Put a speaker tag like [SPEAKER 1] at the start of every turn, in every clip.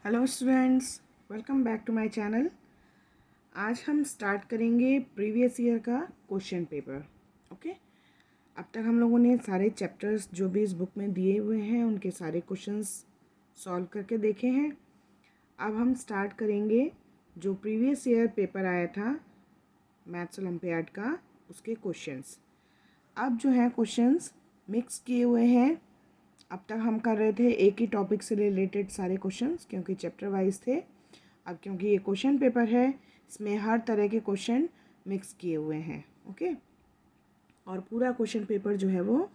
[SPEAKER 1] Hello students, welcome back to my channel. आज हम start करेंगे प्रीवियस ईयर का क्वेश्चन पेपर। ओके, अब तक हम लोगों ने सारे चैप्टर्स जो भी इस बुक में दिए हुए हैं उनके सारे क्वेश्चंस सॉल्व करके देखे हैं। अब हम स्टार्ट करेंगे जो प्रीवियस ईयर पेपर आया था मैथ्स ओलंपियाड का, उसके क्वेश्चंस। अब जो है क्वेश्चंस मिक्स किए हुए हैं। अब तक हम कर रहे थे एक ही टॉपिक से रिलेटेड सारे क्वेश्चंस, क्योंकि चैप्टर वाइज थे। अब क्योंकि ये क्वेश्चन पेपर है, इसमें हर तरह के क्वेश्चन मिक्स किए हुए हैं। ओके, और पूरा क्वेश्चन पेपर जो है वो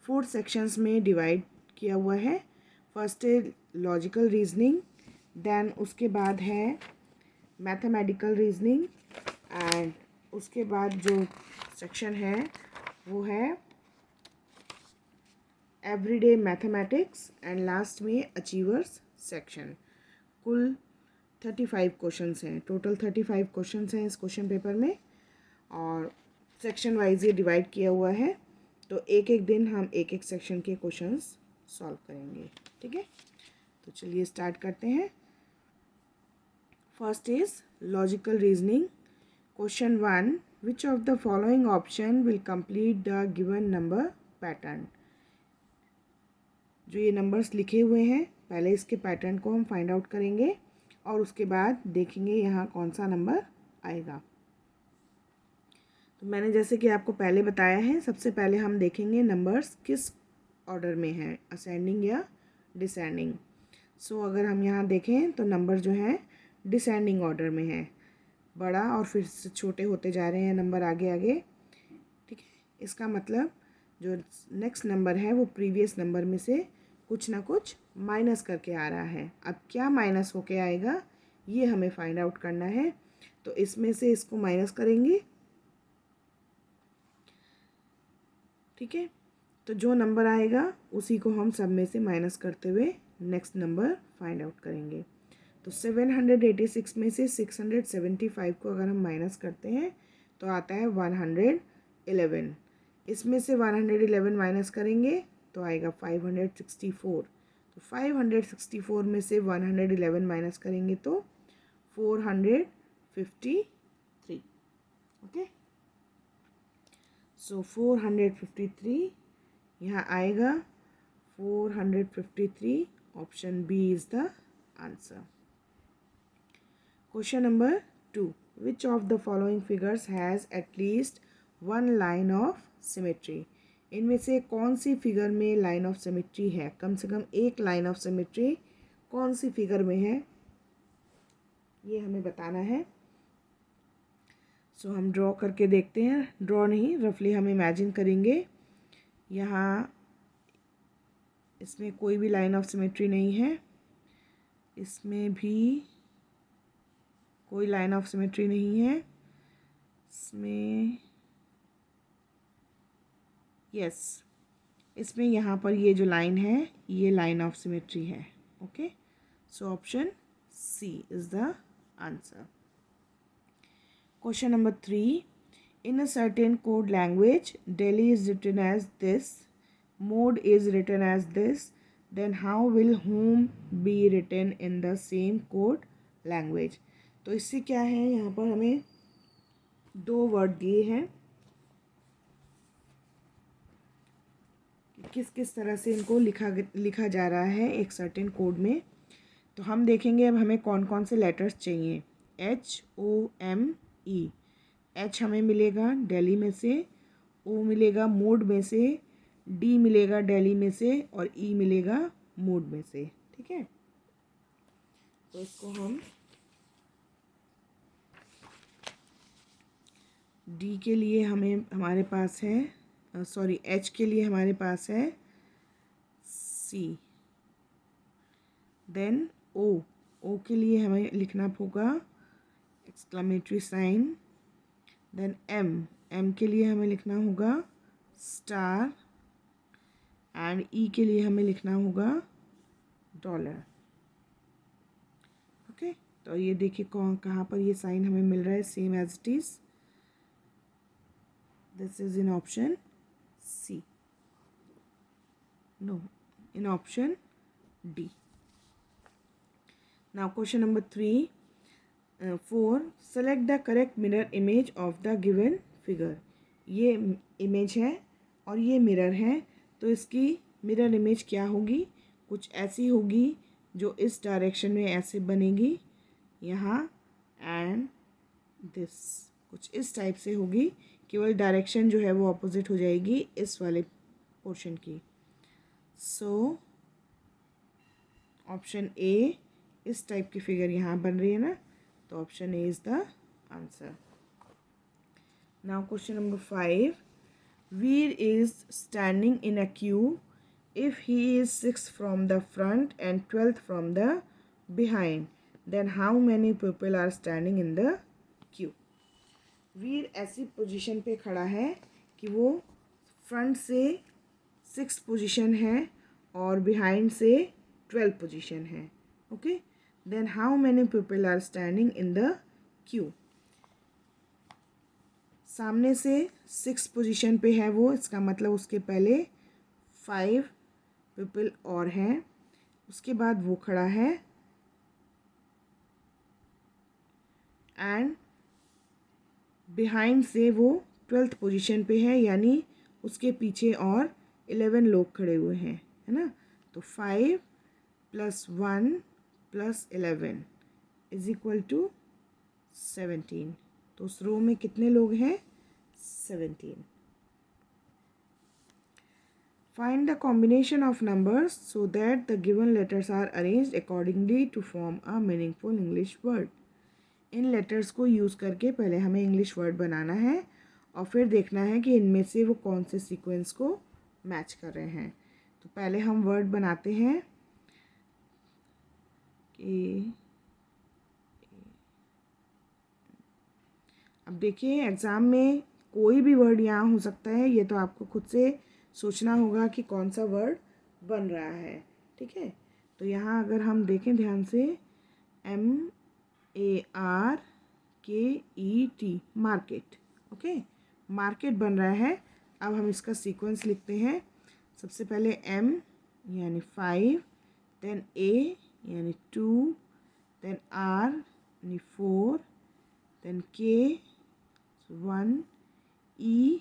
[SPEAKER 1] 4 सेक्शंस में डिवाइड किया हुआ है। फर्स्ट है लॉजिकल रीजनिंग, देन उसके बाद है मैथमेटिकल रीजनिंग, एंड उसके बाद जो सेक्शन है वो है एवरीडे मैथमेटिक्स, एंड लास्ट में अचीवर्स सेक्शन। कुल 35 क्वेश्चंस हैं, टोटल 35 क्वेश्चंस हैं इस क्वेश्चन पेपर में, और सेक्शन वाइज ये डिवाइड किया हुआ है। तो एक एक दिन हम एक एक सेक्शन के क्वेश्चंस सॉल्व करेंगे। ठीक है, तो चलिए स्टार्ट करते हैं। First is logical reasoning. Question 1, which of the following option will complete the given number pattern. जो ये नंबर्स लिखे हुए हैं, पहले इसके पैटर्न को हम फाइंड आउट करेंगे और उसके बाद देखेंगे यहाँ कौन सा नंबर आएगा। तो मैंने जैसे कि आपको पहले बताया है, सबसे पहले हम देखेंगे नंबर्स किस ऑर्डर में है, असेंडिंग या डिसेंडिंग। सो अगर हम यहाँ देखें तो नंबर जो है डिसेंडिंग ऑर्डर में है, बड़ा और फिर से छोटे होते जा रहे हैं नंबर आगे आगे। ठीक है, इसका मतलब जो नेक्स्ट नंबर है वो प्रीवियस नंबर में से कुछ ना कुछ माइनस करके आ रहा है। अब क्या माइनस होके आएगा ये हमें फाइंड आउट करना है। तो इसमें से इसको माइनस करेंगे। ठीक है, तो जो नंबर आएगा उसी को हम सब में से माइनस करते हुए नेक्स्ट नंबर फाइंड आउट करेंगे। तो 786 में से 675 को अगर हम माइनस करते हैं तो आता है 111। इसमें से 111 माइनस करेंगे तो आएगा 564। तो 564 में से 111 माइनस करेंगे तो 453। ओके, सो 453 यहाँ आएगा। 453, option B is the answer. Question number 2. Which of the following figures has at least one line of symmetry? इनमें से कौन सी फिगर में लाइन ऑफ सिमेट्री है, कम से कम एक लाइन ऑफ सिमेट्री कौन सी फिगर में है, ये हमें बताना है। सो हम ड्रॉ करके देखते हैं। ड्रॉ नहीं, रफली हम इमेजिन करेंगे। यहाँ इसमें कोई भी लाइन ऑफ सिमेट्री नहीं है, इसमें भी कोई लाइन ऑफ सिमेट्री नहीं है, इसमें यस, इसमें यहाँ पर ये जो लाइन है ये लाइन ऑफ सिमेट्री है। Okay, so option C is the answer. Question number 3, in a certain code language Delhi is written as this, mode is written as this, then how will whom be written in the same code language। तो इससे क्या है, यहाँ पर हमें दो word दिए हैं, किस किस तरह से इनको लिखा जा रहा है एक सर्टेन कोड में। तो हम देखेंगे अब हमें कौन कौन से लेटर्स चाहिए। HOME, H हमें मिलेगा दिल्ली में से, O मिलेगा मोड में से, D मिलेगा दिल्ली में से, और E मिलेगा मोड में से। ठीक है, तो इसको हम D के लिए हमारे पास है, सॉरी H के लिए हमारे पास है C, देन O के लिए हमें लिखना होगा एक्सक्लेमेटरी साइन, देन M के लिए हमें लिखना होगा स्टार, एंड E के लिए हमें लिखना होगा डॉलर। ओके, तो ये देखिए कहाँ पर ये साइन हमें मिल रहा है, same as it is, this is in option C, no, in option D. Now question number 4, select the correct mirror image of the given figure. ये इमेज है और ये मिरर है, तो इसकी मिरर इमेज क्या होगी? कुछ ऐसी होगी जो इस डायरेक्शन में ऐसे बनेगी यहाँ, एंड दिस कुछ इस टाइप से होगी, केवल डायरेक्शन जो है वो अपोजिट हो जाएगी इस वाले पोर्शन की। सो ऑप्शन ए, इस टाइप की फिगर यहाँ बन रही है ना, तो option A is the answer. Now question number 5, Veer is standing in a Q if he is 6th from the front and 12th from the behind, then how many people are standing in the queue? वीर ऐसी position पे खड़ा है कि वो front से 6th position है और behind से 12th पोजीशन है। Okay, then how many people are standing in the queue? सामने से 6th पोजीशन पे है वो, इसका मतलब उसके पहले 5 पीपल और हैं, उसके बाद वो खड़ा है, एंड बिहाइंड से वो 12th पोजीशन पे है, यानी उसके पीछे और 11 लोग खड़े हुए हैं, है ना। तो 5 + 1 + 11 इज इक्वल टू 17। तो उस रो में कितने लोग हैं? 17। Find the combination of numbers so that the given letters are arranged accordingly to form a meaningful English word. In letters को यूज़ करके पहले हमें इंग्लिश वर्ड बनाना है और फिर देखना है कि इनमें से वो कौन से सीक्वेंस को मैच कर रहे हैं। तो पहले हम वर्ड बनाते हैं कि अब देखिए एग्ज़ाम में कोई भी वर्ड यहाँ हो सकता है, ये तो आपको खुद से सोचना होगा कि कौन सा वर्ड बन रहा है। ठीक है, तो यहाँ अगर हम देखें ध्यान से, MARKET, मार्केट। ओके, मार्केट बन रहा है। अब हम इसका सीक्वेंस लिखते हैं। सबसे पहले M यानी 5, देन A यानी 2, देन R यानी 4, then K 1, E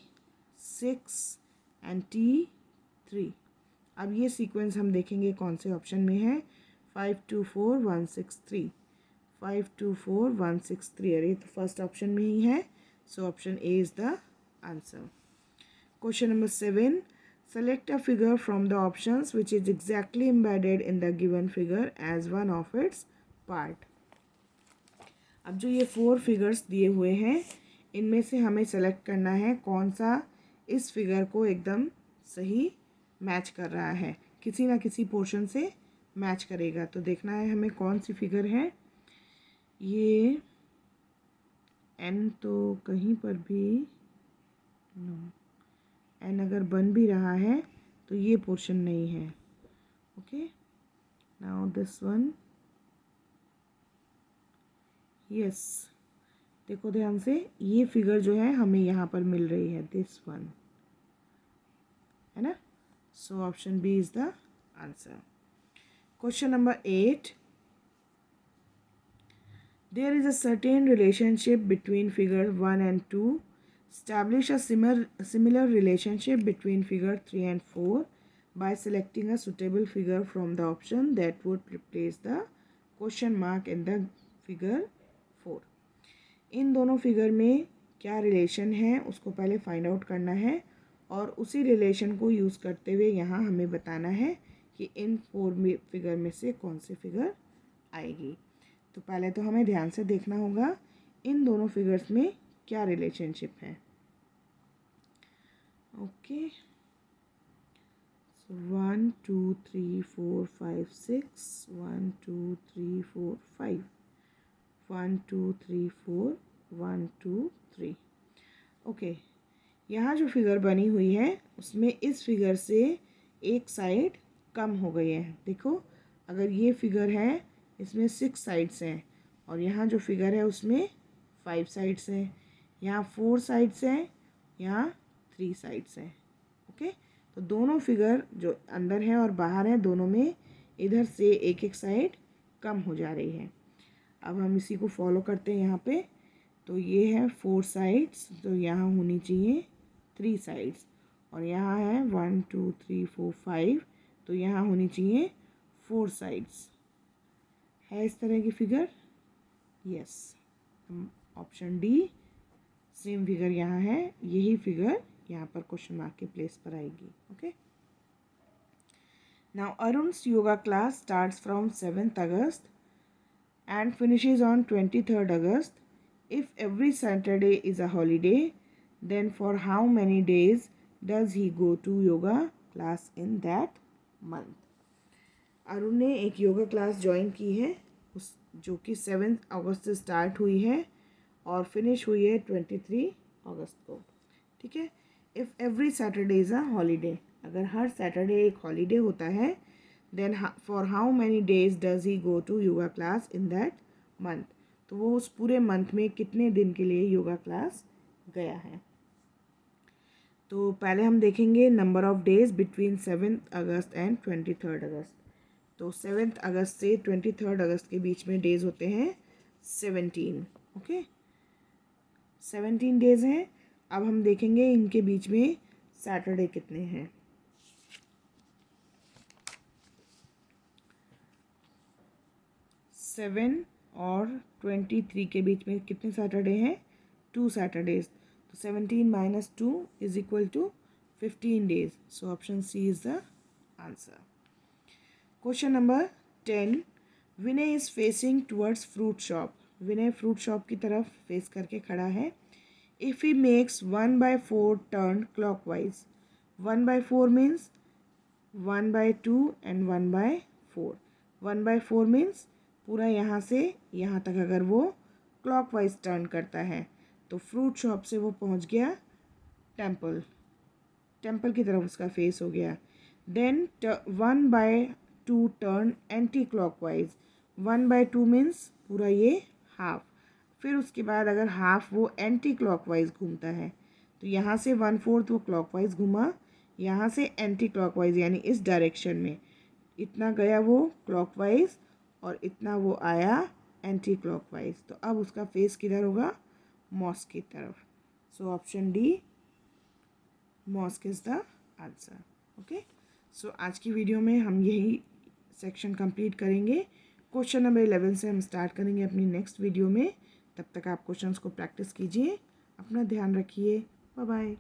[SPEAKER 1] 6 and T 3। अब ये सीक्वेंस हम देखेंगे कौन से ऑप्शन में है। 5 2 4 1 6 3, 5 2 4 1 6 3, अरे तो फर्स्ट ऑप्शन में ही है, so option A is the answer. Question number 7, select a figure from the options which is exactly embedded in the given figure as one of its part. अब जो ये 4 फिगर्स दिए हुए हैं, इनमें से हमें सेलेक्ट करना है कौन सा इस फिगर को एकदम सही मैच कर रहा है, किसी ना किसी पोर्शन से मैच करेगा। तो देखना है हमें कौन सी फिगर है। ये एन तो कहीं पर भी नो, एन अगर बन भी रहा है तो ये पोर्शन नहीं है। Okay, now this one, yes, देखो ध्यान से, ये फिगर जो है हमें यहाँ पर मिल रही है, दिस वन, है ना। So option B is the answer. Question number 8, there is a certain relationship between figure 1 and 2, establish a similar relationship between figure 3 and 4 by selecting a suitable figure from the option that would replace the question mark in the figure 4। इन दोनों figure में क्या relation है उसको पहले find out करना है और उसी रिलेशन को यूज़ करते हुए यहाँ हमें बताना है कि इन 4 फिगर में से कौन सी फिगर आएगी। तो पहले तो हमें ध्यान से देखना होगा इन दोनों फिगर्स में क्या रिलेशनशिप है। ओके, 1 2 3 4 5 6, 1 2 3 4 5, 1 2 3 4 1 2 3। ओके, यहाँ जो फिगर बनी हुई है उसमें इस फिगर से एक साइड कम हो गई है। देखो, अगर ये फिगर है इसमें 6 साइड्स हैं और यहाँ जो फिगर है उसमें 5 साइड्स हैं, यहाँ 4 साइड्स हैं, यहाँ 3 साइड्स हैं। ओके, तो दोनों फिगर जो अंदर है और बाहर है दोनों में इधर से एक एक साइड कम हो जा रही है। अब हम इसी को फॉलो करते हैं यहाँ पे। तो ये है 4 साइड्स, तो यहाँ होनी चाहिए 3 साइड्स, और यहाँ है 1 2 3 4 5, तो यहाँ होनी चाहिए 4 साइड्स। है इस तरह की figure? Yes, option D same figure यहाँ है, यही फिगर यहाँ पर क्वेश्चन मार्क के प्लेस पर आएगी। Okay, now Arun's yoga class starts from 7th August and finishes on 23rd August. If every Saturday is a holiday, then for how many days does he go to yoga class in that month? Arun ने एक yoga class join की है उस जो कि 7th अगस्त से start हुई है और फिनिश हुई है 23 अगस्त को। ठीक है, if every Saturday is a holiday, अगर हर सैटरडे एक हॉलीडे होता है, then for how many days does he go to yoga class in that month, तो वो उस पूरे मंथ में कितने दिन के लिए योगा क्लास गया है। तो पहले हम देखेंगे number of days between 7th August and 23rd अगस्त। तो 7th अगस्त से 23rd अगस्त के बीच में डेज होते हैं 17। ओके, 17 डेज हैं। अब हम देखेंगे इनके बीच में सैटरडे कितने हैं। 7 और 23 के बीच में कितने सैटरडे हैं? 2 सैटरडेज। तो 17 minus 2 is equal to 15 days. So option C is the answer. Question number 10, Vinay is facing towards fruit shop. Vinay fruit shop की तरफ फेस करके खड़ा है। If he makes 1/4 turn clockwise, 1/4 means 1/2 and 1/4। 1/4 means पूरा यहाँ से यहाँ तक अगर वो क्लॉकवाइज टर्न करता है तो फ्रूट शॉप से वो पहुँच गया टेम्पल की तरफ उसका फेस हो गया। Then 1/2 turn anticlockwise, 1/2 means पूरा ये हाफ। फिर उसके बाद अगर हाफ वो एंटी क्लॉकवाइज घूमता है तो यहाँ से 1/4 वो क्लॉकवाइज घूमा, यहाँ से एंटी क्लॉकवाइज यानी इस डायरेक्शन में इतना गया वो क्लॉकवाइज और इतना वो आया एंटी क्लॉकवाइज। तो अब उसका फेस किधर होगा? मॉस्क की तरफ। So option D mosque is the answer. Okay, so आज की वीडियो में हम यही सेक्शन कंप्लीट करेंगे। क्वेश्चन नंबर 11 से हम स्टार्ट करेंगे अपनी नेक्स्ट वीडियो में। तब तक आप क्वेश्चंस को प्रैक्टिस कीजिए। अपना ध्यान रखिए। Bye bye.